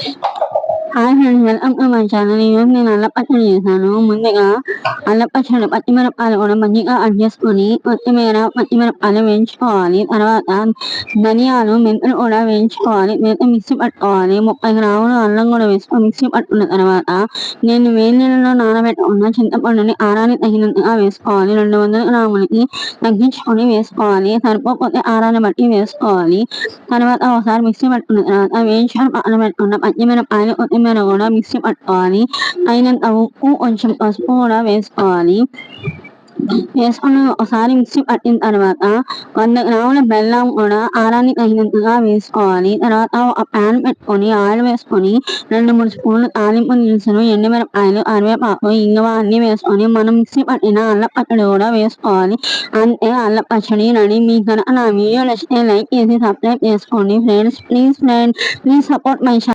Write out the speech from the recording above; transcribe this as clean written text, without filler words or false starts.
Hi friends, welcome to my channel. ఈరోజు నేను అల్లం పచ్చడి చేశాను. ముందుగా అల్లం పచ్చడి పచ్చిమిరపకాయలు కూడా మంచిగా కట్ చేసుకొని పచ్చిమిరపకాయలు వేయించుకోవాలి. తర్వాత ధనియాలు, మెంతులు కూడా వేయించుకోవాలి. మిక్సీ పట్టుకోవాలి. 30 గ్రాములు అల్లం కూడా వేసుకొని మిక్సీ పట్టుకున్న తర్వాత నేను వేడి నీళ్ళలో నానబెట్టుకున్న చింతపండుని ఆరానికి తగినంతగా వేసుకోవాలి. 200 గ్రాములకి తగ్గించుకొని వేసుకోవాలి. సరిపోతే ఆరాన్ని బట్టి వేసుకోవాలి. తర్వాత ఒకసారి మిక్సీ పట్టుకున్న తర్వాత వేయించుకొని పక్కన పెట్టుకున్న పచ్చిమిరపకాయలు, కొత్తిమీర కూడా మిక్సీ పట్టుకోవాలి. అయినంత ఉప్పు, కొంచెం పసుపు కూడా వేసుకోవాలి. వేసుకుని ఒకసారి మిక్సీ పట్టిన తర్వాత 100 గ్రాముల బెల్లం కూడా ఆరానికి తగినంతగా వేసుకోవాలి. తర్వాత ఒక ప్యాన్ పెట్టుకొని ఆయిల్ వేసుకొని 2-3 స్పూన్లు తాలింపు దినుసులు, ఎండుమిరపకాయలు, కరివేపాకు, ఇంగువ అన్ని వేసుకొని మనం మిక్సీ పట్టిన అల్లం పచ్చడి కూడా వేసుకోవాలి. అంతే, అల్లం పచ్చడి రెడీ. మీకు కనుక నా వీడియో నచ్చితే లైక్ చేసి సబ్స్క్రైబ్ చేసుకోండి friends. Please support my channel.